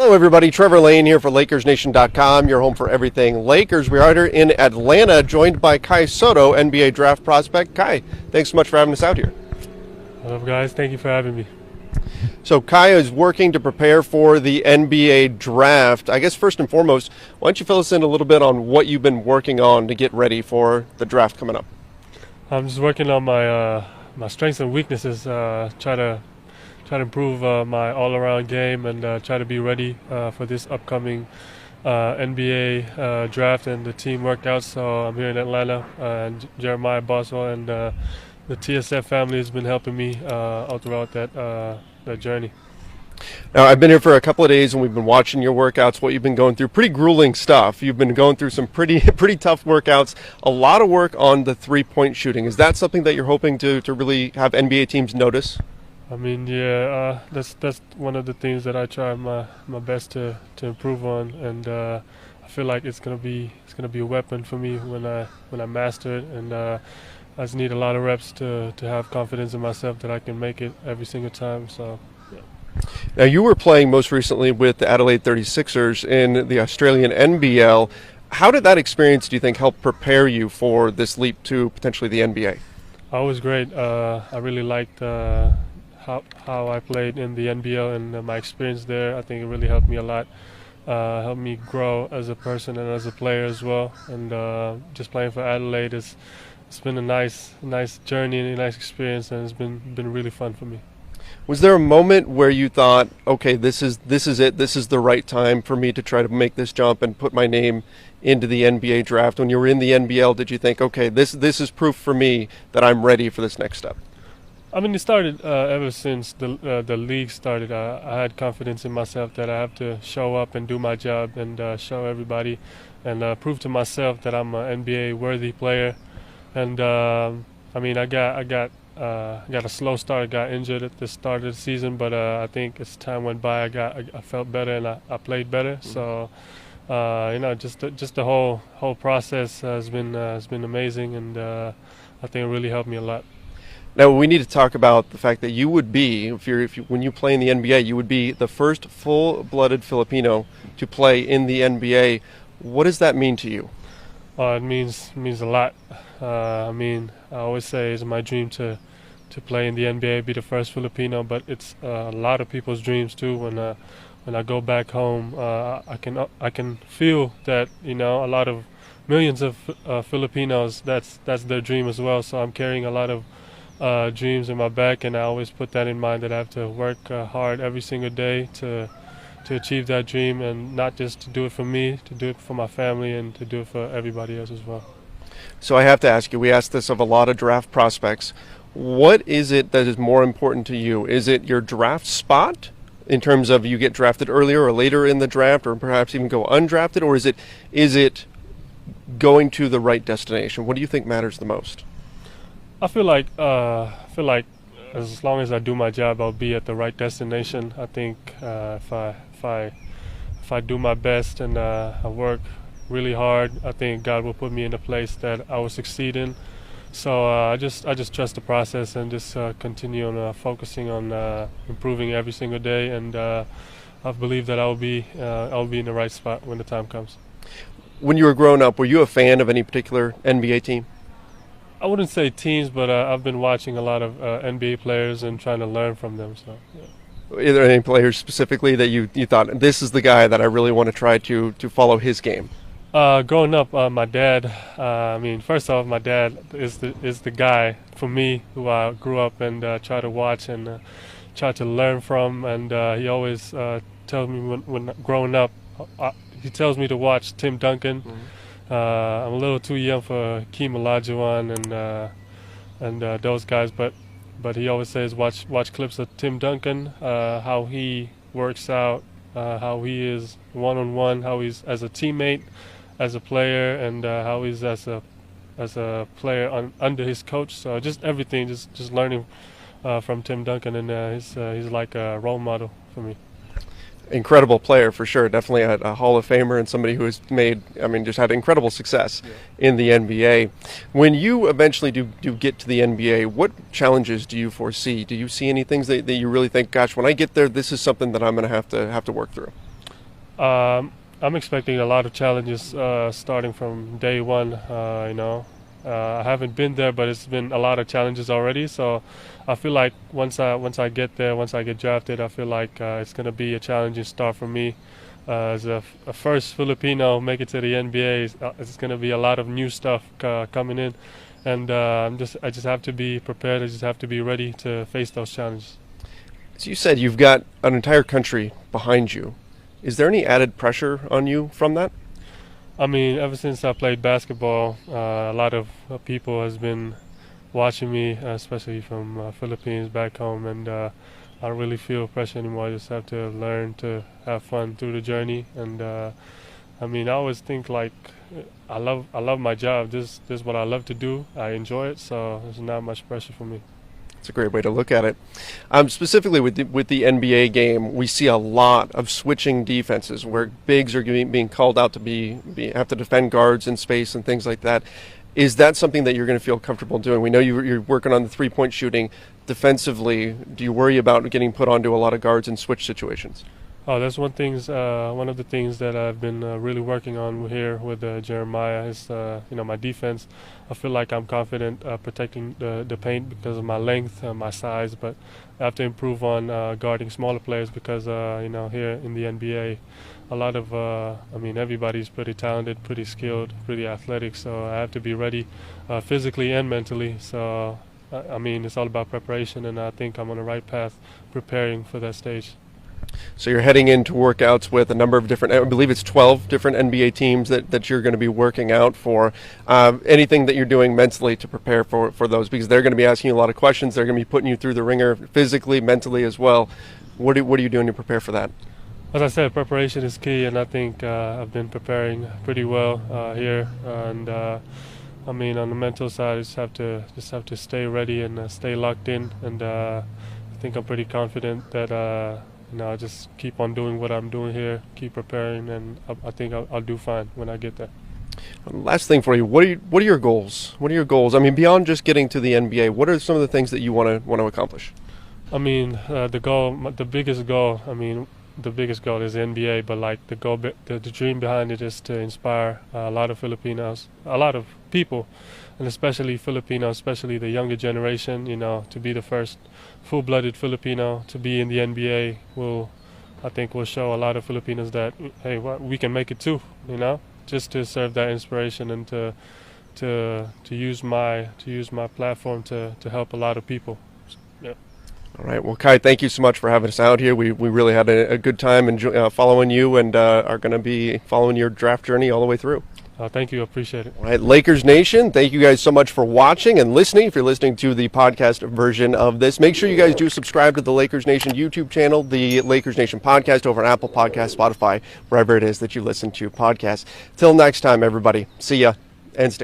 Hello, everybody. Trevor Lane here for LakersNation.com, your home for everything Lakers. We are here in Atlanta, joined by Kai Sotto, NBA draft prospect. Kai, thanks so much for having us out here. Hello, guys. Thank you for having me. So Kai is working to prepare for the NBA draft. I guess first and foremost, why don't you fill us in a little bit on what you've been working on to get ready for the draft coming up? I'm just working on my strengths and weaknesses. Try to improve my all-around game and try to be ready for this upcoming NBA draft and the team workouts. So I'm here in Atlanta, and Jeremiah Boswell and the TSF family has been helping me all throughout that journey. Now, I've been here for a couple of days, and we've been watching your workouts, what you've been going through. Pretty grueling stuff. You've been going through some pretty tough workouts, a lot of work on the three-point shooting. Is that something that you're hoping to really have NBA teams notice? I mean, yeah, that's one of the things that I try my best to improve on, and I feel like it's gonna be a weapon for me when I master it, and I just need a lot of reps to have confidence in myself that I can make it every single time. So. Yeah. Now, you were playing most recently with the Adelaide 36ers in the Australian NBL. How did that experience, do you think, help prepare you for this leap to potentially the NBA? It was great. I really liked how I played in the NBL and my experience there. I think it really helped me a lot, helped me grow as a person and as a player as well. And just playing for Adelaide it's been a nice journey and a nice experience, and it's been really fun for me. Was there a moment where you thought, okay, this is it, this is the right time for me to try to make this jump and put my name into the NBA draft? When you were in the NBL, did you think, okay, this is proof for me that I'm ready for this next step? I mean, it started ever since the league started. I had confidence in myself that I have to show up and do my job and show everybody and prove to myself that I'm an NBA worthy player. And I mean, I got a slow start. I got injured at the start of the season, but I think as time went by, I felt better and I played better. So just the whole process has been amazing, and I think it really helped me a lot. Now, we need to talk about the fact that you would be, when you play in the NBA, you would be the first full-blooded Filipino to play in the NBA. What does that mean to you? It means a lot. I mean, I always say it's my dream to play in the NBA, be the first Filipino, but it's a lot of people's dreams too. When I go back home, I can feel that a lot of millions of Filipinos, that's their dream as well. So I'm carrying a lot of dreams in my back, and I always put that in mind that I have to work hard every single day to achieve that dream, and not just to do it for me, to do it for my family, and to do it for everybody else as well. So I have to ask you, we ask this of a lot of draft prospects, what is it that is more important to you? Is it your draft spot in terms of you get drafted earlier or later in the draft, or perhaps even go undrafted, or is it going to the right destination? What do you think matters the most? I feel like as long as I do my job, I'll be at the right destination. I think if I do my best and I work really hard, I think God will put me in a place that I will succeed in. So I just trust the process and just continue on focusing on improving every single day, and I believe that I'll be in the right spot when the time comes. When you were growing up, were you a fan of any particular NBA team? I wouldn't say teams, but I've been watching a lot of NBA players and trying to learn from them. So, yeah. Are there any players specifically that you thought, this is the guy that I really want to try to follow his game? Growing up, my dad. First off, my dad is the guy for me who I grew up and try to watch and try to learn from. And he always tells me when growing up, he tells me to watch Tim Duncan. Mm-hmm. I'm a little too young for Hakeem Olajuwon and those guys, but he always says watch clips of Tim Duncan, how he works out, how he is one-on-one, how he's as a teammate, as a player, and how he's as a player under his coach. So just everything, just learning from Tim Duncan, and he's like a role model for me. Incredible player for sure. Definitely a Hall of Famer and somebody who has just had incredible success in the NBA. When you eventually do get to the NBA, what challenges do you foresee? Do you see any things that you really think, gosh, when I get there, this is something that I'm going to have to work through? I'm expecting a lot of challenges starting from day one. I haven't been there, but it's been a lot of challenges already. So I feel like once I get there, once I get drafted, I feel like it's going to be a challenging start for me. As a first Filipino make it to the NBA, it's going to be a lot of new stuff coming in, and I just have to be prepared. I just have to be ready to face those challenges. As you said, you've got an entire country behind you. Is there any added pressure on you from that? I mean, ever since I played basketball, a lot of people has been watching me, especially from Philippines back home, and I don't really feel pressure anymore. I just have to learn to have fun through the journey, and I mean, I always think like I love my job. This is what I love to do. I enjoy it, so there's not much pressure for me. It's a great way to look at it. Specifically with the NBA game, we see a lot of switching defenses where bigs are being called out to have to defend guards in space and things like that. Is that something that you're going to feel comfortable doing? We know you're working on the three-point shooting. Defensively, do you worry about getting put onto a lot of guards in switch situations? Oh, that's one of the things that I've been really working on here with Jeremiah is my defense. I feel like I'm confident protecting the paint because of my length, my size, but I have to improve on guarding smaller players because here in the NBA, a lot of everybody's pretty talented, pretty skilled, pretty athletic. So I have to be ready physically and mentally. So I mean, it's all about preparation, and I think I'm on the right path preparing for that stage. So you're heading into workouts with a number of different, I believe it's 12 different NBA teams that you're going to be working out for. Anything that you're doing mentally to prepare for those, because they're going to be asking you a lot of questions. They're going to be putting you through the ringer physically, mentally as well. What are you doing to prepare for that? As I said, preparation is key, and I think I've been preparing pretty well here. And I mean, on the mental side, I just have to stay ready and stay locked in. And I think I'm pretty confident that I just keep on doing what I'm doing here, keep preparing, and I think I'll do fine when I get there. Last thing for you, what are your goals? What are your goals? I mean, beyond just getting to the NBA, what are some of the things that you want to accomplish? I mean, the biggest goal. I mean, the biggest goal is the NBA, but like the dream behind it is to inspire a lot of Filipinos, a lot of people, and especially Filipinos, especially the younger generation. To be the first full-blooded Filipino to be in the NBA I think will show a lot of Filipinos that hey, we can make it too. Just to serve that inspiration and to use my platform to help a lot of people. Yeah. All right. Well, Kai, thank you so much for having us out here. We really had a good time following you, and are going to be following your draft journey all the way through. Thank you. I appreciate it. All right, Lakers Nation, thank you guys so much for watching and listening. If you're listening to the podcast version of this, make sure you guys do subscribe to the Lakers Nation YouTube channel, the Lakers Nation podcast over on Apple Podcasts, Spotify, wherever it is that you listen to podcasts. Till next time, everybody. See ya and stay